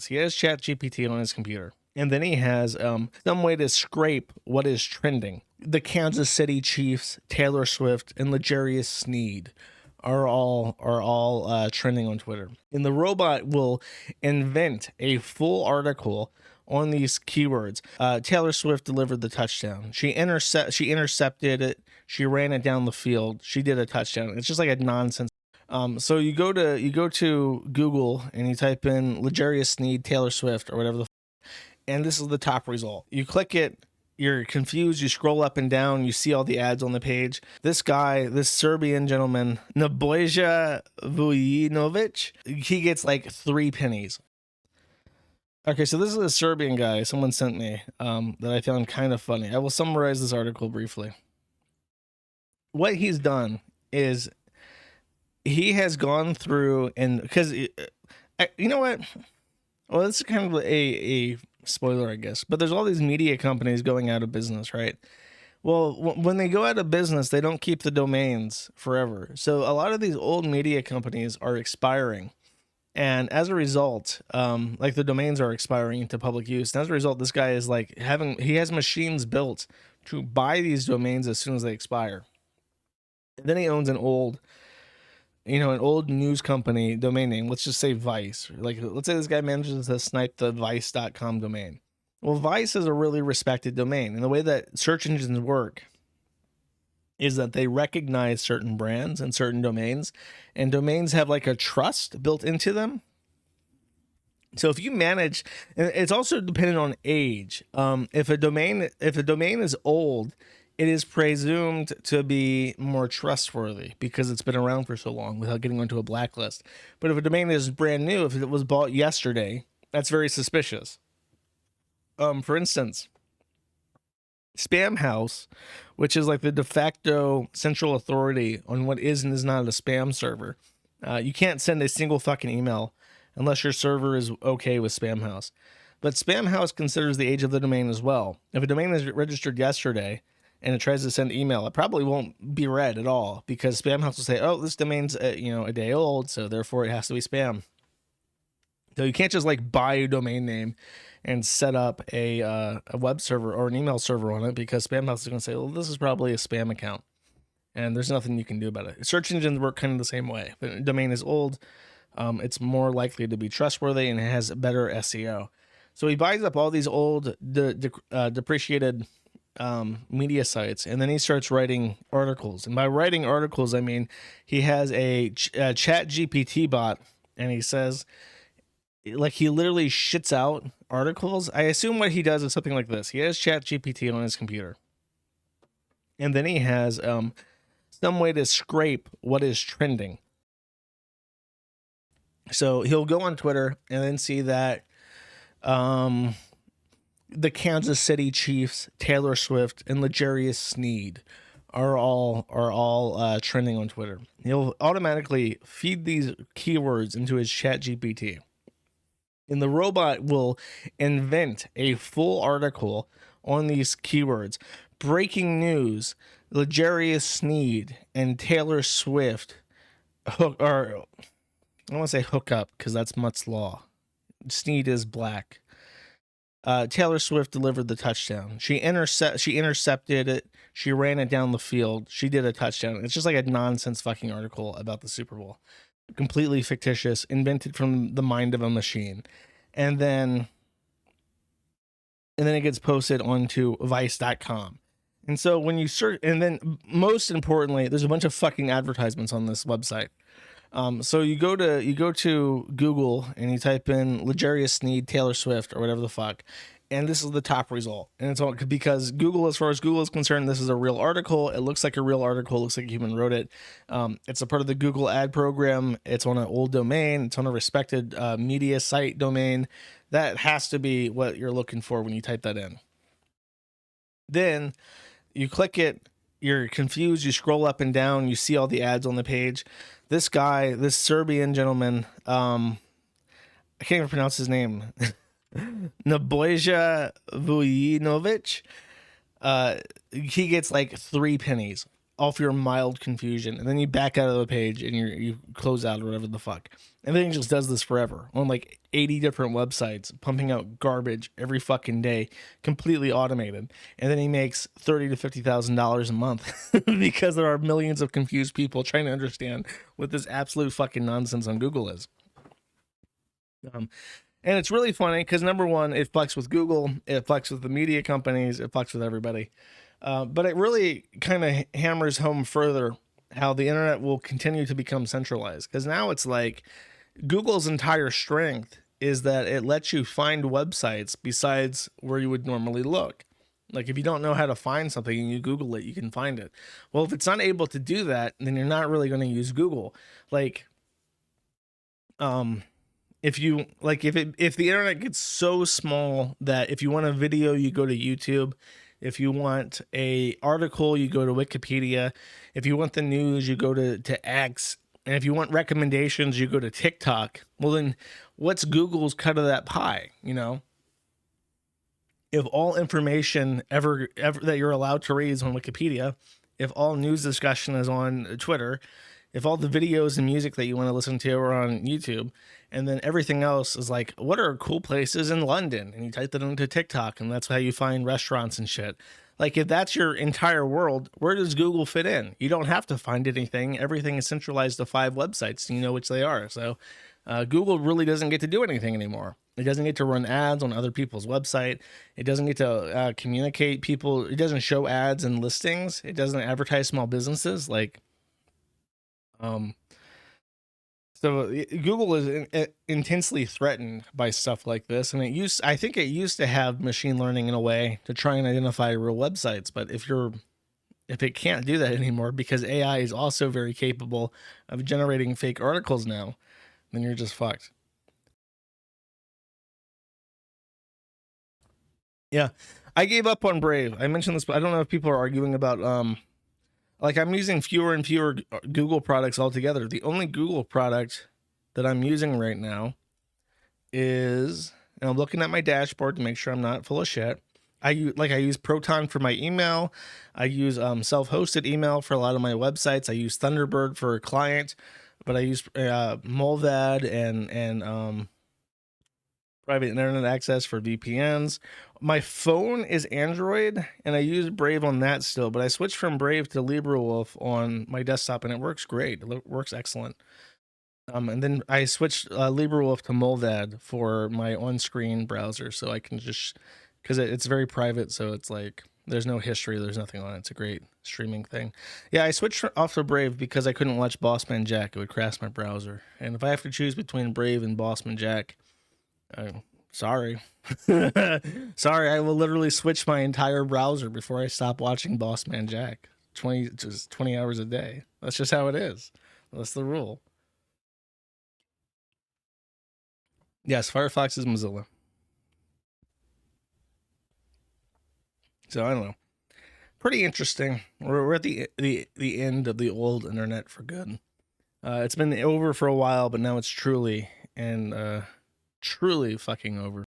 He has ChatGPT on his computer, and then he has some way to scrape what is trending. The Kansas City Chiefs, Taylor Swift, and Legarius Sneed are all trending on Twitter. And the robot will invent a full article on these keywords. Taylor Swift delivered the touchdown. She intercepted it. She ran it down the field. She did a touchdown. It's just like a nonsense. So you go to Google and you type in Legarius Sneed, Taylor Swift, or whatever the, and this is the top result. You click it. You're confused. You scroll up and down. You see all the ads on the page. This guy, this Serbian gentleman, Nebojša Vujinovic, he gets like 3 pennies. Okay, so this is a Serbian guy someone sent me that I found kind of funny. I will summarize this article briefly. What he's done is he has gone through, and because you know what? Well, this is kind of a spoiler, I guess, but there's all these media companies going out of business, right? Well, when they go out of business, they don't keep the domains forever. So a lot of these old media companies are expiring. And as a result, like the domains are expiring into public use. And as a result, this guy is like he has machines built to buy these domains as soon as they expire. And then he owns an old news company domain name. Let's just say Vice. Like, let's say this guy manages to snipe the vice.com domain. Well, Vice is a really respected domain. And the way that search engines work is that they recognize certain brands and certain domains, and domains have like a trust built into them. So if you manage, and it's also dependent on age. If a domain is old, it is presumed to be more trustworthy because it's been around for so long without getting onto a blacklist. But if a domain is brand new, if it was bought yesterday, that's very suspicious. For instance, Spamhaus, which is like the de facto central authority on what is and is not a spam server. You can't send a single fucking email unless your server is okay with Spamhaus. But Spamhaus considers the age of the domain as well. If a domain is registered yesterday and it tries to send email, it probably won't be read at all because Spamhaus will say, oh, this domain's a day old, so therefore it has to be spam. So you can't just like buy a domain name and set up a web server or an email server on it because Spamhaus is going to say, well, this is probably a spam account. And there's nothing you can do about it. Search engines work kind of the same way. If a domain is old, it's more likely to be trustworthy and it has better SEO. So he buys up all these old depreciated media sites, and then he starts writing articles. And by writing articles, I mean he has a chat GPT bot, and he says, like, he literally shits out articles. I assume what he does is something like this. He has chat GPT on his computer, and then he has some way to scrape what is trending. So he'll go on Twitter and then see that the Kansas City Chiefs, Taylor Swift, and Legarius Sneed are all trending on Twitter. He'll automatically feed these keywords into his chat GPT. And the robot will invent a full article on these keywords. Breaking news, Legarius Sneed and Taylor Swift I don't want to say hook up because that's Mutt's Law. Sneed is black. Taylor Swift delivered the touchdown. She intercepted it. She ran it down the field. She did a touchdown. It's just like a nonsense fucking article about the Super Bowl. Completely fictitious, invented from the mind of a machine. And then it gets posted onto vice.com. And so when you search, and then most importantly, there's a bunch of fucking advertisements on this website. So you go to Google and you type in Legarius Sneed, Taylor Swift, or whatever the fuck, and this is the top result. And it's all because Google, as far as Google is concerned, this is a real article. It looks like a real article. It looks like a human wrote it. It's a part of the Google ad program. It's on an old domain. It's on a respected media site domain. That has to be what you're looking for when you type that in. Then you click it. You're confused. You scroll up and down. You see all the ads on the page. This guy, this Serbian gentleman, I can't even pronounce his name. Nebojša Vujinovic. He gets like 3 pennies. off your mild confusion, and then you back out of the page and you close out or whatever the fuck. And then he just does this forever on like 80 different websites, pumping out garbage every fucking day, completely automated. And then he makes $30,000 to $50,000 a month because there are millions of confused people trying to understand what this absolute fucking nonsense on Google is. And it's really funny because number one, it fucks with Google, it fucks with the media companies, it fucks with everybody. But it really kind of hammers home further how the internet will continue to become centralized. Because now it's like Google's entire strength is that it lets you find websites besides where you would normally look. Like if you don't know how to find something and you Google it, you can find it. Well, if it's unable to do that, then you're not really going to use Google. Like, if you like, if the internet gets so small that if you want a video, you go to YouTube. If you want a article, you go to Wikipedia. If you want the news, you go to X. And if you want recommendations, you go to TikTok. Well, then what's Google's cut of that pie, you know? If all information ever that you're allowed to read is on Wikipedia, if all news discussion is on Twitter, if all the videos and music that you want to listen to are on YouTube, and then everything else is like, what are cool places in London? And you type that into TikTok, and that's how you find restaurants and shit. Like, if that's your entire world, where does Google fit in? You don't have to find anything. Everything is centralized to 5 websites, and you know which they are. So Google really doesn't get to do anything anymore. It doesn't get to run ads on other people's website. It doesn't get to communicate people. It doesn't show ads and listings. It doesn't advertise small businesses. Like, so Google is intensely threatened by stuff like this, and I think it used to have machine learning in a way to try and identify real websites. But if it can't do that anymore because AI is also very capable of generating fake articles now, then you're just fucked. Yeah, I gave up on Brave. I mentioned this, but I don't know if people are arguing about like I'm using fewer and fewer Google products altogether. The only Google product that I'm using right now is, and I'm looking at my dashboard to make sure I'm not full of shit. I use Proton for my email. I use self-hosted email for a lot of my websites. I use Thunderbird for a client, but I use Molvad and private internet access for VPNs. My phone is Android, and I use Brave on that still, but I switched from Brave to LibreWolf on my desktop, and it works great. It works excellent. And then I switched LibreWolf to Molvad for my on-screen browser, so I can just, because it's very private, so it's like there's no history, there's nothing on it. It's a great streaming thing. Yeah, I switched off to Brave because I couldn't watch Bossman Jack. It would crash my browser, and if I have to choose between Brave and Bossman Jack, sorry. Sorry, I will literally switch my entire browser before I stop watching Bossman Jack. 20 hours a day. That's just how it is. That's the rule. Yes, Firefox is Mozilla. So I don't know. Pretty interesting. We're at the end of the old internet for good. It's been over for a while, but now it's truly fucking over.